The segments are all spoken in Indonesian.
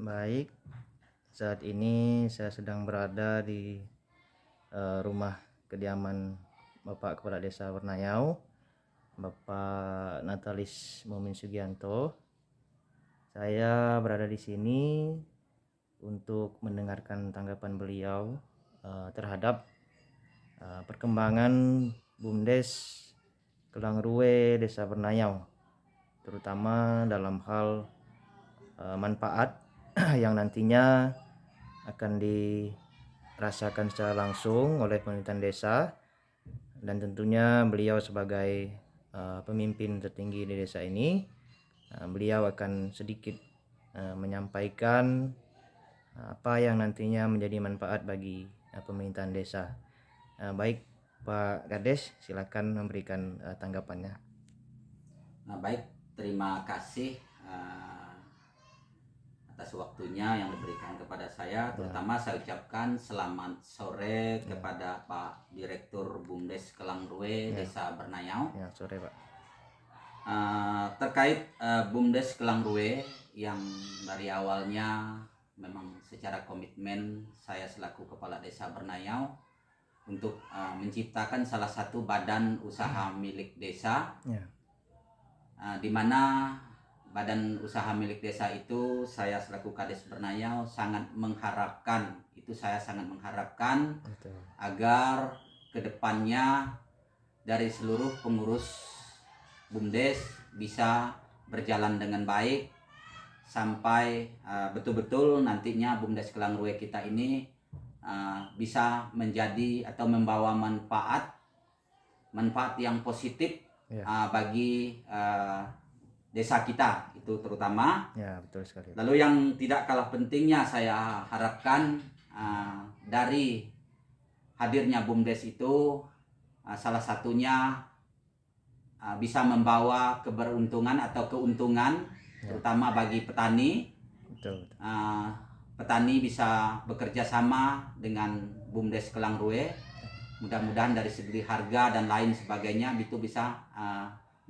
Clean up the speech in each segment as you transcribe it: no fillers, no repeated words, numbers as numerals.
Baik, saat ini saya sedang berada di rumah kediaman Bapak Kepala Desa Bernayau, Bapak Natalis Mumin Sugianto. Saya berada di sini untuk mendengarkan tanggapan beliau terhadap perkembangan BUMDes Kelangruwe Desa Bernayau, terutama dalam hal manfaat yang nantinya akan dirasakan secara langsung oleh pemerintahan desa, dan tentunya beliau sebagai pemimpin tertinggi di desa ini, beliau akan sedikit menyampaikan apa yang nantinya menjadi manfaat bagi pemerintahan desa. Baik Pak Kades, silakan memberikan tanggapannya. Baik, terima kasih atas waktunya yang diberikan kepada saya. Terutama saya ucapkan selamat sore kepada Pak Direktur BUMDes Kelangruwe Desa Bernayau. Sore Pak. Terkait BUMDes Kelangruwe yang dari awalnya memang secara komitmen saya selaku Kepala Desa Bernayau untuk menciptakan salah satu badan usaha milik desa, di mana badan usaha milik desa itu saya selaku Kades Bernayau sangat mengharapkan, agar kedepannya dari seluruh pengurus BUMDes bisa berjalan dengan baik sampai betul-betul nantinya BUMDes Kelangruwe kita ini bisa menjadi atau membawa manfaat yang positif bagi desa kita itu terutama. Betul sekali. Lalu yang tidak kalah pentingnya saya harapkan dari hadirnya BUMDes itu salah satunya bisa membawa keberuntungan atau keuntungan terutama bagi petani. Betul. Petani bisa bekerja sama dengan BUMDes Kelangruwe. Mudah-mudahan dari segi harga dan lain sebagainya itu bisa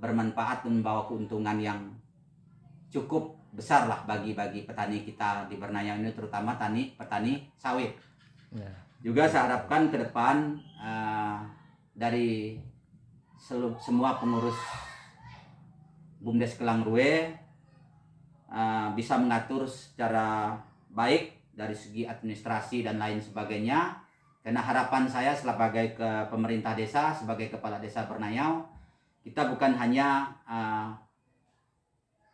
bermanfaat dan membawa keuntungan yang cukup besar lah bagi petani kita di Bernayau ini, terutama petani sawit. Juga saya harapkan ke depan dari semua pengurus BUMDes Kelangruwe bisa mengatur secara baik dari segi administrasi dan lain sebagainya. Karena harapan saya sebagai pemerintah desa, sebagai Kepala Desa Bernayau, kita bukan hanya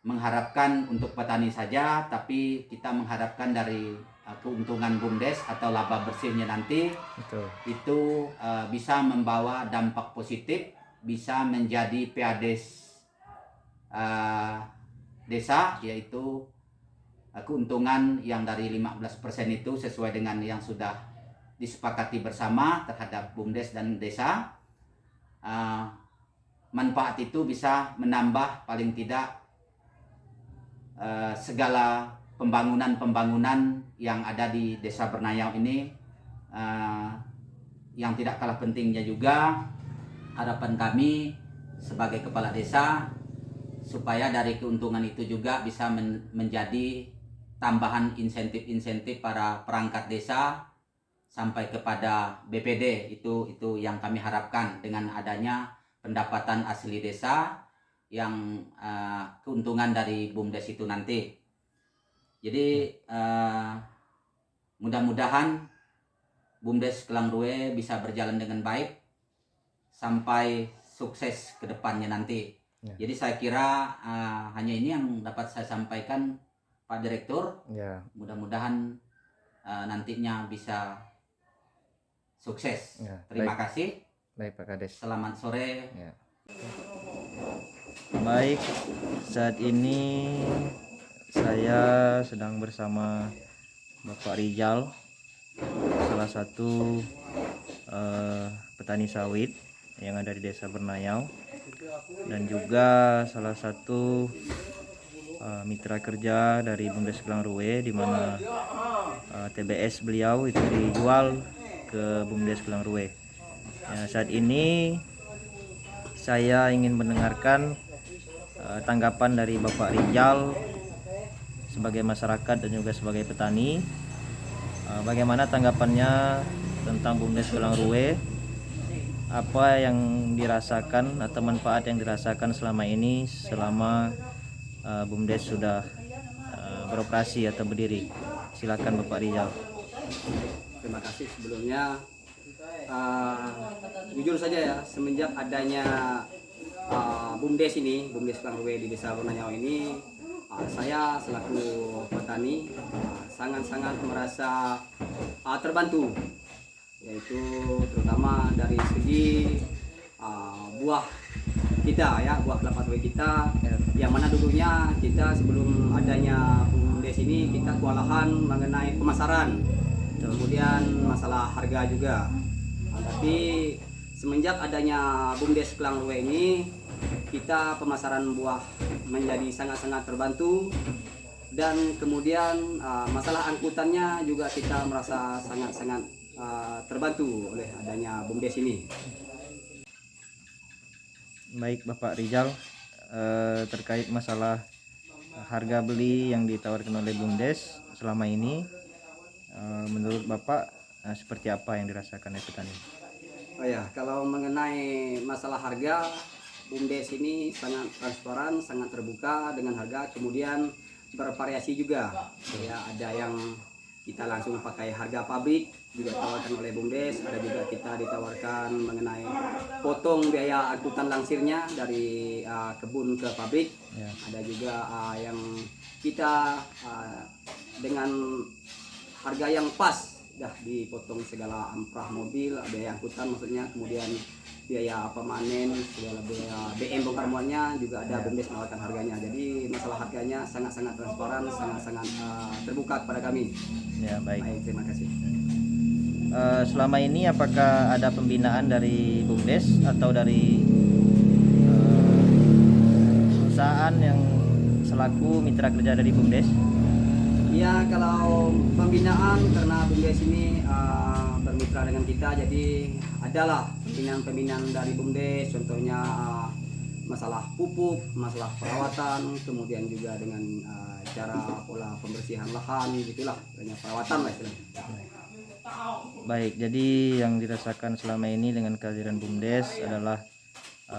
mengharapkan untuk petani saja, tapi kita mengharapkan dari keuntungan BUMDes atau laba bersihnya nanti. Itu bisa membawa dampak positif, bisa menjadi PADes desa, yaitu keuntungan yang dari 15% itu sesuai dengan yang sudah disepakati bersama terhadap BUMDes dan desa. Manfaat itu bisa menambah paling tidak segala pembangunan yang ada di Desa Bernayau ini. Yang tidak kalah pentingnya juga harapan kami sebagai kepala desa supaya dari keuntungan itu juga bisa menjadi tambahan insentif para perangkat desa sampai kepada BPD. Itu yang kami harapkan dengan adanya pendapatan asli desa yang keuntungan dari BUMDes itu nanti. Jadi mudah-mudahan BUMDes Kelangruwe bisa berjalan dengan baik sampai sukses ke depannya nanti. Jadi saya kira hanya ini yang dapat saya sampaikan Pak Direktur. Mudah-mudahan nantinya bisa sukses. Terima kasih. Baik Pak Kades. Selamat sore. Baik, saat ini saya sedang bersama Bapak Rijal, salah satu petani sawit yang ada di Desa Bernayau, dan juga salah satu mitra kerja dari BUMDes Kelangruwe, di mana TBS beliau itu dijual ke BUMDes Kelangruwe. Saat ini saya ingin mendengarkan tanggapan dari Bapak Rijal sebagai masyarakat dan juga sebagai petani. Bagaimana tanggapannya tentang BUMDes Kelangrue? Apa yang dirasakan atau manfaat yang dirasakan selama ini selama BUMDes sudah beroperasi atau berdiri? Silakan Bapak Rizal. Terima kasih sebelumnya. Jujur saja ya, semenjak adanya BUMDes ini, BUMDes Kelangrue di Desa Bernanyau ini, saya selaku petani sangat-sangat merasa terbantu, yaitu terutama dari segi buah kita ya, buah kelapa sawit kita, yang mana dulunya kita sebelum adanya BUMDes ini kita kewalahan mengenai pemasaran, kemudian masalah harga juga. Tapi semenjak adanya BUMDes Kelangrue ini, kita pemasaran buah menjadi sangat-sangat terbantu, dan kemudian masalah angkutannya juga kita merasa sangat-sangat terbantu oleh adanya BUMDes ini. Baik Bapak Rizal, terkait masalah harga beli yang ditawarkan oleh BUMDes selama ini, menurut Bapak seperti apa yang dirasakan oleh petani? Oh ya, kalau mengenai masalah harga, BUMDes ini sangat transparan, sangat terbuka dengan harga, kemudian bervariasi juga. Ya, ada yang kita langsung pakai harga pabrik juga ditawarkan oleh BUMDes, ada juga kita ditawarkan mengenai potong biaya angkutan langsirnya dari kebun ke pabrik. Ya. Ada juga yang kita dengan harga yang pas, dah dipotong segala amprah mobil, biaya angkutan maksudnya, kemudian biaya pemanen, segala biaya BM bongkar muatnya juga ada BUMDes menawarkan harganya. Jadi masalah harganya sangat-sangat transparan, sangat-sangat terbuka kepada kami. Ya, baik. Baik, terima kasih. Selama ini apakah ada pembinaan dari BUMDes atau dari perusahaan yang selaku mitra kerja dari BUMDes? Ya, kalau pembinaan karena BUMDes ini bermitra dengan kita, jadi adalah pembinaan dari BUMDes, contohnya masalah pupuk, masalah perawatan, kemudian juga dengan cara pola pembersihan lahan, gitulah, banyak perawatan lah istilahnya. Baik, jadi yang dirasakan selama ini dengan kehadiran BUMDes adalah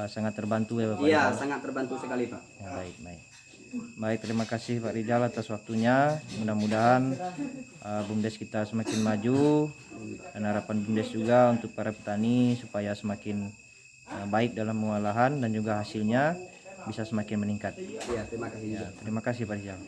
sangat terbantu ya Bapak Iya, Rizal? sangat terbantu sekali Pak. Ya, baik, baik. Baik, terima kasih Pak Rizal atas waktunya. Mudah-mudahan BUMDes kita semakin maju, dan harapan BUMDes juga untuk para petani supaya semakin baik dalam pengolahan dan juga hasilnya bisa semakin meningkat. Iya, terima kasih. Ya, terima kasih Pak Rizal.